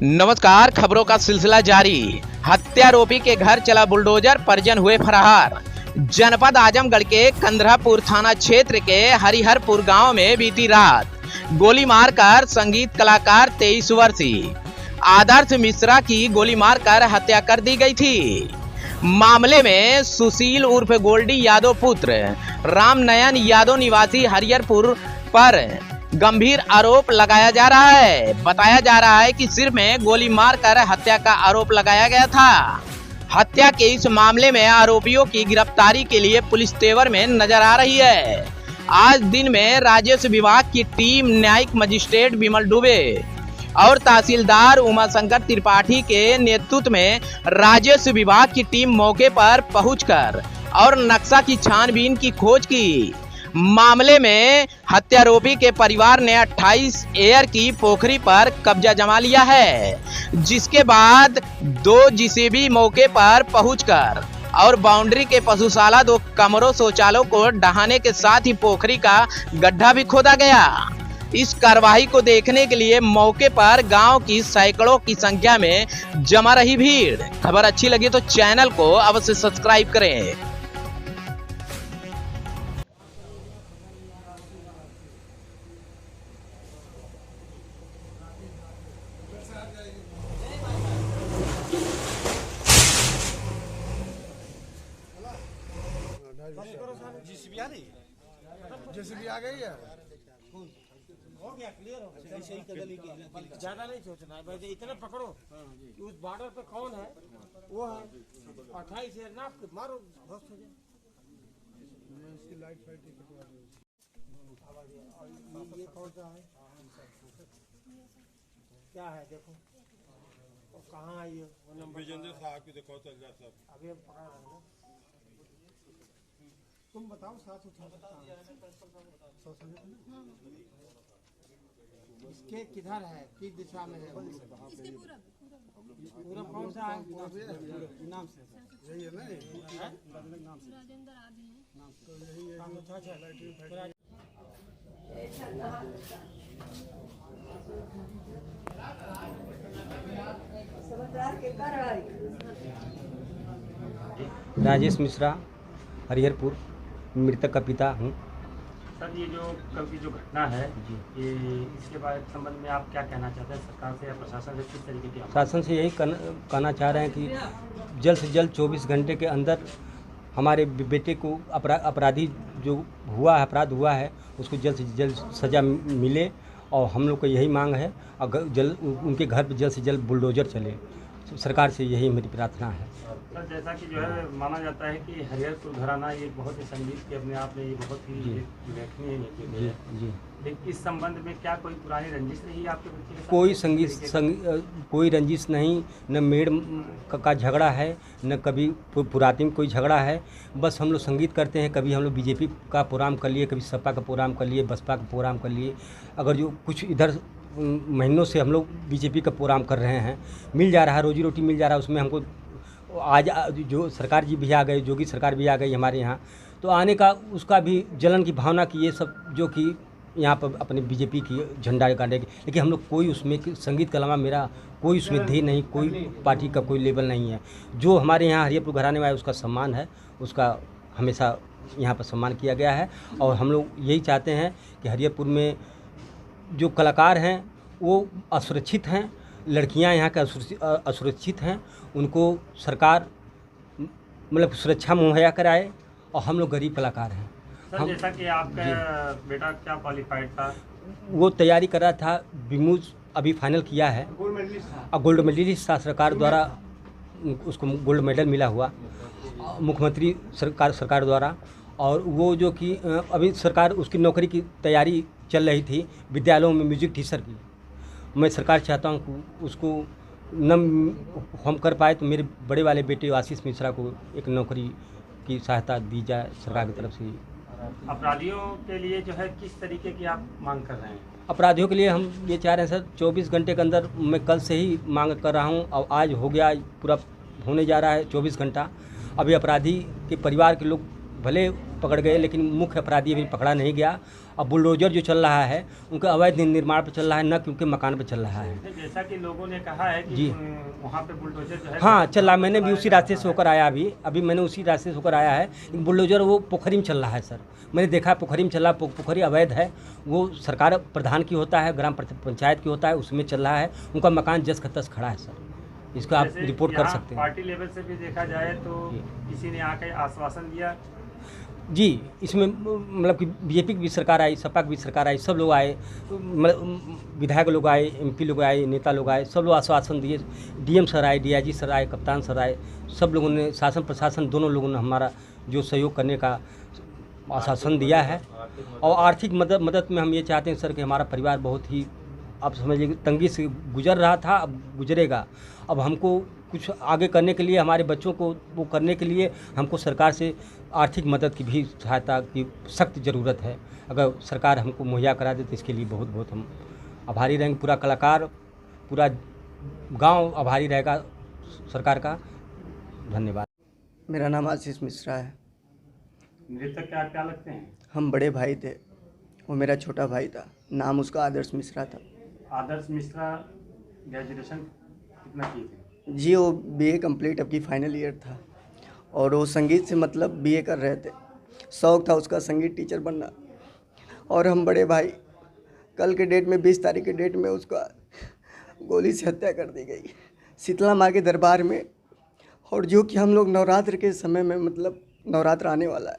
नमस्कार, खबरों का सिलसिला जारी। हत्यारोपी के घर चला बुलडोजर, परिजन हुए फरार। जनपद आजमगढ़ के कंधरापुर थाना क्षेत्र के हरिहरपुर गांव में बीती रात गोली मारकर संगीत कलाकार 23 वर्षीय आदर्श मिश्रा की गोली मारकर हत्या कर दी गई थी। मामले में सुशील उर्फ गोल्डी यादव पुत्र रामनयन यादव निवासी हरिहरपुर पर गंभीर आरोप लगाया जा रहा है। बताया जा रहा है कि सिर में गोली मारकर हत्या का आरोप लगाया गया था। हत्या के इस मामले में आरोपियों की गिरफ्तारी के लिए पुलिस तेवर में नजर आ रही है। आज दिन में राजस्व विभाग की टीम न्यायिक मजिस्ट्रेट विमल दुबे और तहसीलदार उमाशंकर त्रिपाठी के नेतृत्व में राजस्व विभाग की टीम मौके पर पहुंचकर और नक्शा की छानबीन की खोज की। मामले में हत्यारोपी के परिवार ने 28 एयर की पोखरी पर कब्जा जमा लिया है, जिसके बाद 2 जेसीबी मौके पर पहुंचकर और बाउंड्री के पशुशाला 2 कमरों शौचालयों को ढहाने के साथ ही पोखरी का गड्ढा भी खोदा गया। इस कार्रवाई को देखने के लिए मौके पर गांव की सैकड़ों की संख्या में जमा रही भीड़। खबर अच्छी लगी तो चैनल को अवश्य सब्सक्राइब करें। जेसीबी आ गई है। हो गया, क्लियर हो गया। ऐसे ही कदली की ज्यादा नहीं सोचना है भाई, इतना पकड़ो कि उस बॉर्डर पे कौन है, वो है 28 है, नाप के मारो, ध्वस्त हो जाए। इसकी लाइट फाइट कटवा दो। ये कौन सा है, क्या है देखो, वो कहाँ है ये विजेंद्र साहब की देखो चल जाता। अभी हम पकड़ रहे हैं। तुम बताओ, साथ उठा सकता हूँ। इसके किधर है, किस दिशा में है? पूरब कौन सा है? नाम से यही है ना, नाम से राजेंद्र आदि है नाम से, तो यही है। राजेश मिश्रा, हरिहरपुर, मृतक का पिता हूँ। सर, ये जो कल की जो घटना है ये इसके बाद संबंध में आप क्या कहना चाहते हैं, सरकार से या प्रशासन से, किस तरीके की? शासन से यही कहना चाह रहे हैं कि जल्द से जल्द 24 घंटे के अंदर हमारे बेटे को अपराधी जो हुआ है, अपराध हुआ है, उसको जल्द से जल्द सज़ा मिले। और हम लोग को यही मांग है, अगर जल्द उनके घर पर जल्द से जल्द बुलडोजर चले। सरकार से यही मेरी प्रार्थना है। सर, जैसा कि जो है माना जाता है कि हरिहरपुर घराना ये बहुत ही संगीत के अपने आप में ये बहुत ही उल्लेखनीय है जी। लेकिन इस संबंध में क्या कोई पुरानी रंजिश रही आपके बच्चे के साथ? कोई रंजिश नहीं, न मेड़ का झगड़ा है, न कभी पुरातन कोई झगड़ा है। बस हम लोग संगीत करते हैं, कभी हम लोग बीजेपी का प्रोग्राम कर लिए, कभी सपा का प्रोग्राम कर लिए, बसपा का प्रोग्राम कर लिए। अगर जो कुछ इधर महीनों से हम लोग बीजेपी का प्रोग्राम कर रहे हैं, मिल जा रहा है, रोजी रोटी मिल जा रहा है उसमें। हमको आज जो सरकार जी भी आ गए, योगी सरकार भी आ गई हमारे यहाँ, तो आने का उसका भी जलन की भावना की ये सब जो कि यहाँ पर अपने बीजेपी की झंडा गाड़ने की, लेकिन हम लोग कोई उसमें संगीत के अलावा मेरा कोई उसमें ध्येय नहीं, कोई पार्टी का कोई लेवल नहीं है। जो हमारे यहाँ हरिहरपुर घराने में आया उसका सम्मान है, उसका हमेशा यहाँ पर सम्मान किया गया है। और हम लोग यही चाहते हैं कि हरिहरपुर में जो कलाकार हैं वो असुरक्षित हैं, लड़कियां यहाँ के असुरक्षित हैं, उनको सरकार मतलब सुरक्षा मुहैया कराए। और हम लोग गरीब कलाकार हैं। सर, जैसा कि आपका बेटा क्या क्वालिफाइड था? वो तैयारी कर रहा था, बीमूज अभी फाइनल किया है और गोल्ड मेडलिस्ट था। सरकार द्वारा उसको गोल्ड मेडल मिला हुआ, मुख्यमंत्री सरकार द्वारा। और वो जो कि अभी सरकार उसकी नौकरी की तैयारी चल रही थी विद्यालयों में म्यूजिक टीचर की। मैं सरकार चाहता हूँ कि उसको न हम कर पाए तो मेरे बड़े वाले बेटे आशीष मिश्रा को एक नौकरी की सहायता दी जाए सरकार की तरफ से। अपराधियों के लिए जो है किस तरीके की आप मांग कर रहे हैं? अपराधियों के लिए हम ये चाह रहे हैं सर, 24 घंटे के अंदर, मैं कल से ही मांग कर रहा हूँ और आज हो गया, पूरा होने जा रहा है 24 घंटा। अभी अपराधी के परिवार के लोग भले पकड़ गए, लेकिन मुख्य अपराधी अभी पकड़ा नहीं गया। अब बुलडोजर जो चल रहा है उनका अवैध निर्माण पर चल रहा है, न कि उनके मकान पर चल रहा है। जैसा कि लोगों ने कहा है कि जी वहाँ पे बुलडोजर जो है हाँ चल रहा, मैंने भी उसी रास्ते से होकर आया, अभी मैंने उसी रास्ते से होकर आया है। बुलडोजर वो पोखरी में चल रहा है सर, मैंने देखा पोखरी में चल रहा। पोखरी अवैध है, वो सरकार प्रधान की होता है, ग्राम पंचायत की होता है, उसमें चल रहा है। उनका मकान जस का तस खड़ा है सर, इसको आप जैसे रिपोर्ट कर यहाँ सकते हैं। पार्टी लेवल से भी देखा जाए तो किसी ने आके आश्वासन दिया जी, इसमें मतलब कि बीजेपी की भी सरकार आई, सपा की भी सरकार आई, सब लोग आए, मतलब विधायक लोग आए, एमपी लोग आए, नेता लोग आए, सब लोग आश्वासन दिए। डीएम सर आए, डीआईजी सर आए, कप्तान सर आए, सब लोगों ने, शासन प्रशासन दोनों लोगों ने हमारा जो सहयोग करने का आश्वासन दिया है। और आर्थिक मदद में हम ये चाहते हैं सर कि हमारा परिवार बहुत ही, आप समझिए कि तंगी से गुजर रहा था, अब गुजरेगा। अब हमको कुछ आगे करने के लिए, हमारे बच्चों को वो करने के लिए हमको सरकार से आर्थिक मदद की भी सहायता की सख्त ज़रूरत है। अगर सरकार हमको मुहैया करा दे तो इसके लिए बहुत बहुत हम आभारी रहेंगे। पूरा कलाकार, पूरा गांव आभारी रहेगा सरकार का। धन्यवाद। मेरा नाम आशीष मिश्रा है। मृतक क्या क्या लगते हैं? हम बड़े भाई थे, वो मेरा छोटा भाई था, नाम उसका आदर्श मिश्रा था। आदर्श मिश्रा ग्रेजुएशन कितना किए थे? जी वो बीए कंप्लीट अब की फाइनल ईयर था, और वो संगीत से मतलब बीए कर रहे थे। शौक़ था उसका संगीत टीचर बनना। और हम बड़े भाई, कल के डेट में 20 तारीख के डेट में उसका गोली से हत्या कर दी गई शीतला माँ के दरबार में। और जो कि हम लोग नवरात्र के समय में, मतलब नवरात्र आने वाला है,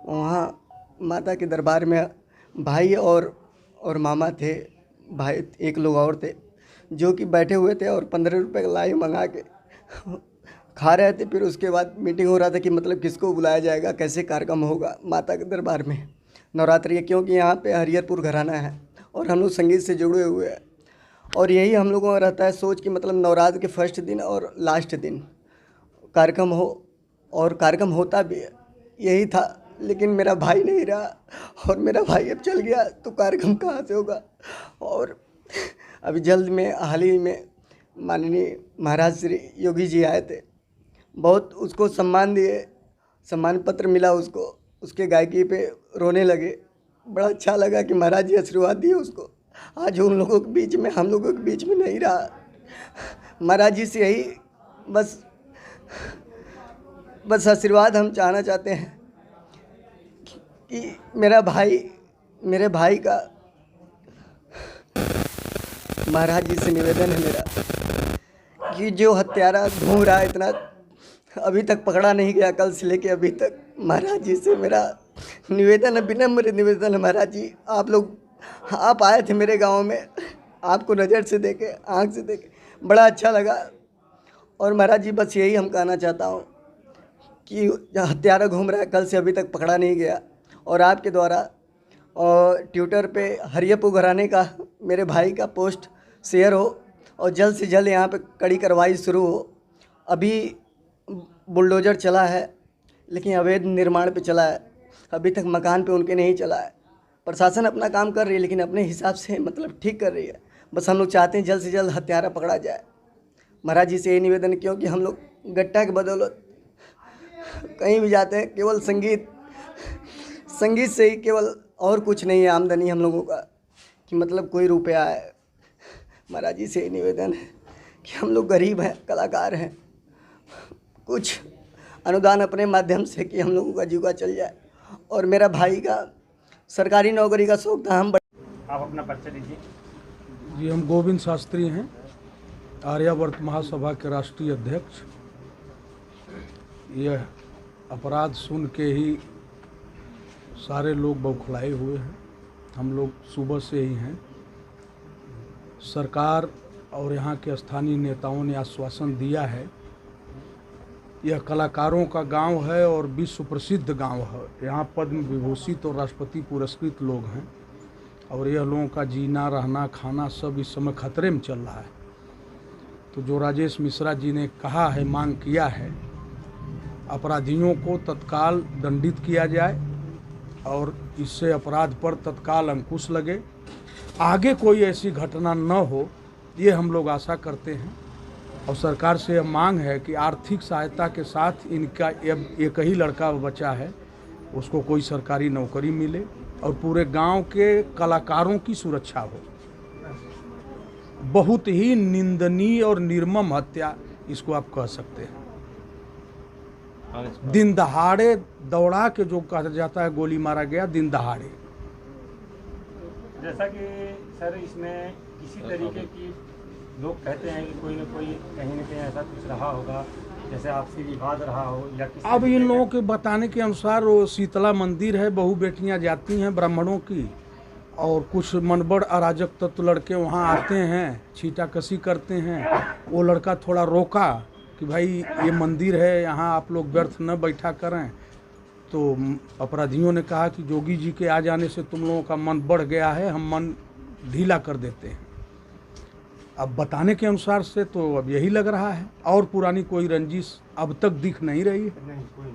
वहाँ माता के दरबार में भाई और मामा थे, भाई एक लोग और थे, जो कि बैठे हुए थे और 15 रुपये का लाई मंगा के खा रहे थे। फिर उसके बाद मीटिंग हो रहा था कि मतलब किसको बुलाया जाएगा, कैसे कार्यक्रम होगा माता के दरबार में नवरात्रि, क्योंकि यहाँ पे हरिहरपुर घराना है और हम लोग संगीत से जुड़े हुए हैं। और यही हम लोगों का रहता है सोच कि मतलब नवरात्र के फर्स्ट दिन और लास्ट दिन कार्यक्रम हो, और कार्यक्रम होता भी है, यही था। लेकिन मेरा भाई नहीं रहा, और मेरा भाई अब चल गया तो कार्यक्रम कहाँ से होगा। और अभी जल्द में हाल ही में माननीय महाराज श्री योगी जी आए थे, बहुत उसको सम्मान दिए, सम्मान पत्र मिला उसको, उसके गायकी पे रोने लगे। बड़ा अच्छा लगा कि महाराज जी आशीर्वाद दिए उसको। आज उन लोगों के बीच में, हम लोगों के बीच में नहीं रहा। महाराज जी से यही बस आशीर्वाद हम चाहना चाहते हैं कि मेरे भाई का महाराज जी से निवेदन है मेरा कि जो हत्यारा घूम रहा है इतना, अभी तक पकड़ा नहीं गया, कल से लेके अभी तक, महाराज जी से मेरा निवेदन है, विनम्र निवेदन है। महाराज जी आप आए थे मेरे गांव में, आपको नज़र से देखे, आँख से देखे, बड़ा अच्छा लगा। और महाराज जी बस यही हम कहना चाहता हूँ कि हत्यारा घूम रहा है, कल से अभी तक पकड़ा नहीं गया, और आपके द्वारा और ट्विटर पे हरिहरपुर घराने का मेरे भाई का पोस्ट शेयर हो, और जल्द से जल्द यहाँ पे कड़ी कार्रवाई शुरू हो। अभी बुलडोज़र चला है, लेकिन अवैध निर्माण पे चला है, अभी तक मकान पे उनके नहीं चला है। प्रशासन अपना काम कर रही है, लेकिन अपने हिसाब से मतलब ठीक कर रही है। बस हम लोग चाहते हैं जल्द से जल्द हत्यारा पकड़ा जाए। महाराज जी से यही निवेदन है, क्योंकि हम लोग गट्टा के बदौलत कहीं भी जाते हैं, केवल संगीत से ही, केवल और कुछ नहीं है आमदनी हम लोगों का, कि मतलब कोई रुपया है। महाराज जी से निवेदन है कि हम लोग गरीब हैं, कलाकार हैं, कुछ अनुदान अपने माध्यम से कि हम लोगों का जीविका चल जाए। और मेरा भाई का सरकारी नौकरी का शौक था। आप अपना परिचय दीजिए। जी, हम गोविंद शास्त्री हैं, आर्यावर्त महासभा के राष्ट्रीय अध्यक्ष। यह अपराध सुन के ही सारे लोग बौखलाए हुए हैं। हम लोग सुबह से ही हैं। सरकार और यहाँ के स्थानीय नेताओं ने आश्वासन दिया है। यह कलाकारों का गांव है और विश्व प्रसिद्ध गांव है। यहाँ पद्म विभूषित और राष्ट्रपति पुरस्कृत लोग हैं, और यह लोगों का जीना, रहना, खाना सब इस समय खतरे में चल रहा है। तो जो राजेश मिश्रा जी ने कहा है, मांग किया है, अपराधियों को तत्काल दंडित किया जाए और इससे अपराध पर तत्काल अंकुश लगे, आगे कोई ऐसी घटना न हो, ये हम लोग आशा करते हैं। और सरकार से यह मांग है कि आर्थिक सहायता के साथ, इनका एक ही लड़का बचा है, उसको कोई सरकारी नौकरी मिले और पूरे गांव के कलाकारों की सुरक्षा हो। बहुत ही निंदनीय और निर्मम हत्या इसको आप कह सकते हैं। दिन दहाड़े दौड़ा के जो कहा जाता है गोली मारा गया, दिन दहाड़े। जैसा कि सर इसमें किसी तरीके की लोग कहते हैं कि कोई न कोई कहीं न कहीं ऐसा कुछ रहा होगा, जैसे आपसी विवाद रहा हो या किसी अब इन लोगों के बताने के अनुसार वो शीतला मंदिर है, बहु बेटियां जाती हैं ब्राह्मणों की, और कुछ मनबड़ अराजक तत्व लड़के वहाँ आते हैं, छीटाकशी करते हैं। वो लड़का थोड़ा रोका कि भाई ये मंदिर है, यहाँ आप लोग व्यर्थ न बैठा करें। तो अपराधियों ने कहा कि जोगी जी के आ जाने से तुम लोगों का मन बढ़ गया है, हम मन ढीला कर देते हैं। अब बताने के अनुसार से तो अब यही लग रहा है, और पुरानी कोई रंजिश अब तक दिख नहीं रही है। नहीं कोई